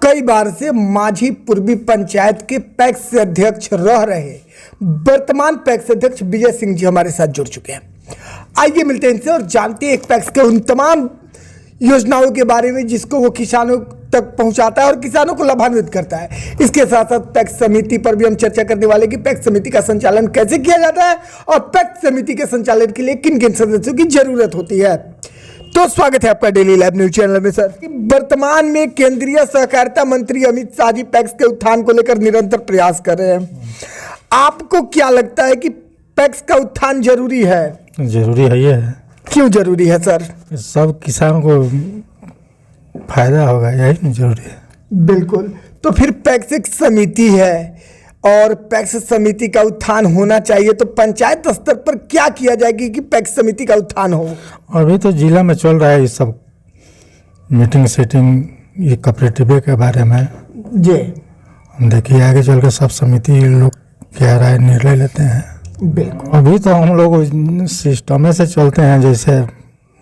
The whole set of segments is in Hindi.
कई बार से माझी पूर्वी पंचायत के पैक्स अध्यक्ष रह रहे वर्तमान पैक्स अध्यक्ष विजय सिंह जी हमारे साथ जुड़ चुके हैं। आइए मिलते हैं इनसे और जानते हैं एक पैक्स के उन तमाम योजनाओं के बारे में जिसको वो किसानों तक पहुंचाता है और किसानों को लाभान्वित करता है। इसके साथ साथ पैक्स समिति पर भी हम चर्चा करने वाले कि पैक्स समिति का संचालन कैसे किया जाता है और पैक्स समिति के संचालन के लिए किन किन सदस्यों की जरूरत होती है। तो स्वागत है आपका डेली लाइव न्यूज चैनल में। सर, वर्तमान में केंद्रीय सहकारिता मंत्री अमित शाह जी पैक्स के उत्थान को लेकर निरंतर प्रयास कर रहे हैं। आपको क्या लगता है कि पैक्स का उत्थान जरूरी है? जरूरी है। ये है। क्यों जरूरी है सर? सब किसानों को फायदा होगा, यही जरूरी है। बिल्कुल। तो फिर पैक्स एक समिति है और पैक्स समिति का उत्थान होना चाहिए, तो पंचायत स्तर पर क्या किया जाएगी कि पैक्स समिति का उत्थान हो? अभी तो जिला में चल रहा है ये सब मीटिंग सेटिंग, ये कोऑपरेटिव के बारे में जी। देखिए आगे चल के सब समिति लोग क्या राय निर्णय लेते हैं। बिल्कुल। अभी तो हम लोग सिस्टम से चलते हैं, जैसे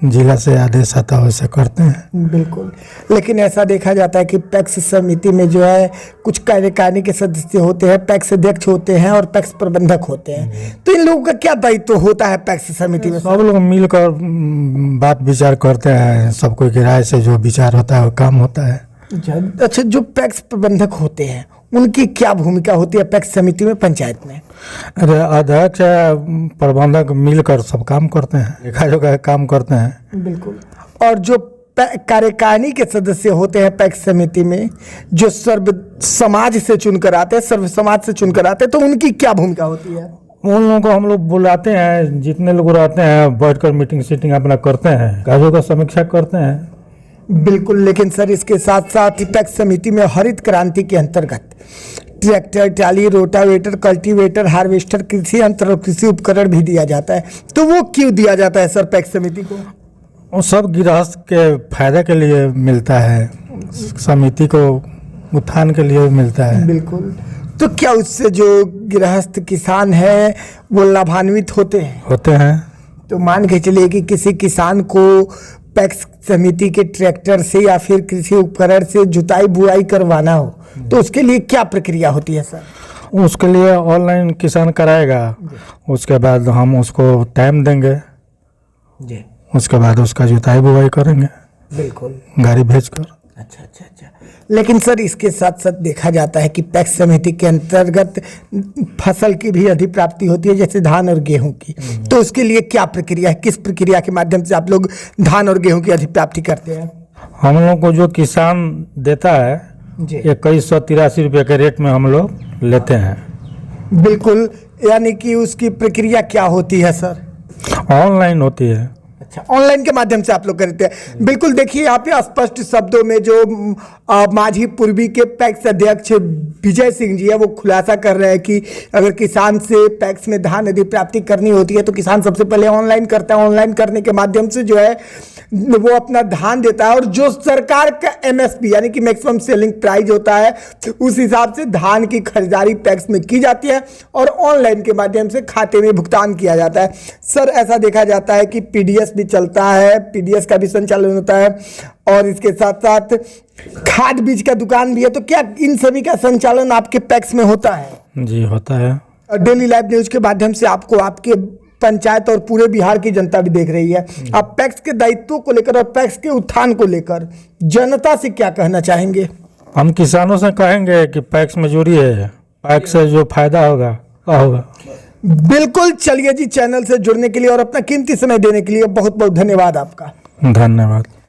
जिला से आदेश आता है वैसे करते हैं। बिल्कुल। लेकिन ऐसा देखा जाता है कि पैक्स समिति में जो है कुछ कार्यकारिणी के सदस्य होते हैं, पैक्स अध्यक्ष होते हैं और पैक्स प्रबंधक होते हैं। तो इन लोगों का क्या दायित्व होता है पैक्स समिति में? सब लोग मिलकर बात विचार करते हैं, सबको की राय से जो विचार होता है वो काम होता है। अच्छा, जो पैक्स प्रबंधक होते हैं उनकी क्या भूमिका होती है पैक्स समिति में, पंचायत में? अरे अध्यक्ष प्रबंधक मिलकर सब काम करते हैं, देखा जोखा काम करते हैं। बिल्कुल। और जो कार्यकारिणी के सदस्य होते हैं पैक्स समिति में, जो सर्व समाज से चुनकर आते हैं, सर्व समाज से चुनकर आते हैं, तो उनकी क्या भूमिका होती है? उन लोगों को हम लोग बुलाते हैं, जितने लोग रहते हैं बैठकर मीटिंग सीटिंग अपना करते हैं, कार्यों का समीक्षा करते हैं। बिल्कुल। लेकिन सर इसके साथ साथ पैक्स समिति में हरित क्रांति के अंतर्गत tractor, trolley, rotavator, cultivator, harvester, कृषि यंत्र और कृषि उपकरण भी दिया जाता है। तो वो क्यों दिया जाता है सर पैक्स समिति को? वो सब गृहस्थ के फायदे के लिए मिलता है, समिति को उत्थान के लिए मिलता है। बिल्कुल। तो क्या उससे जो गृहस्थ किसान है वो लाभान्वित होते हैं? होते हैं। तो मान के चलिए कि किसी किसान को पैक्स समिति के ट्रैक्टर से या फिर कृषि उपकरण से जुताई बुआई करवाना हो तो उसके लिए क्या प्रक्रिया होती है सर? उसके लिए ऑनलाइन किसान कराएगा, उसके बाद हम उसको टाइम देंगे जी, उसके बाद उसका जुताई बुआई करेंगे। बिल्कुल। गाड़ी भेजकर। अच्छा। लेकिन सर इसके साथ साथ देखा जाता है कि पैक्स समिति के अंतर्गत फसल की भी अधिप्राप्ति होती है, जैसे धान और गेहूं की। तो उसके लिए क्या प्रक्रिया है? किस प्रक्रिया के माध्यम से आप लोग धान और गेहूं की अधिप्राप्ति करते हैं? हम लोग को जो किसान देता है 2183 रुपये के रेट में हम लोग लेते हैं। बिल्कुल। यानी कि उसकी प्रक्रिया क्या होती है सर? ऑनलाइन होती है। अच्छा, ऑनलाइन के माध्यम से आप लोग करते हैं। बिल्कुल। देखिए यहाँ पे स्पष्ट शब्दों में जो माझी पूर्वी के पैक्स अध्यक्ष विजय सिंह जी है वो खुलासा कर रहे हैं कि अगर किसान से पैक्स में धान अधिप्राप्ति करनी होती है तो किसान सबसे पहले ऑनलाइन करता है। ऑनलाइन करने के माध्यम से जो है वो अपना धान देता है और जो सरकार का MSP यानी कि मैक्सिमम सेलिंग प्राइस होता है उस हिसाब से धान की खरीदारी पैक्स में की जाती है और ऑनलाइन के माध्यम से खाते में भुगतान किया जाता है। सर ऐसा देखा जाता है कि PDS भी चलता है, PDS का भी संचालन होता है और इसके साथ साथ खाद बीज का दुकान भी है। तो क्या इन सभी का संचालन आपके पैक्स में होता है? जी होता है। डेली लाइव न्यूज के माध्यम से आपको आपके पंचायत और पूरे बिहार की जनता भी देख रही है। आप पैक्स के दायित्वों को लेकर और पैक्स के उत्थान को लेकर जनता से क्या कहना चाहेंगे? हम किसानों से कहेंगे कि पैक्स में जुड़िए, पैक्स से जो फायदा होगा क्या होगा। बिल्कुल। चलिए जी, चैनल से जुड़ने के लिए और अपना कीमती समय देने के लिए बहुत बहुत धन्यवाद आपका। धन्यवाद।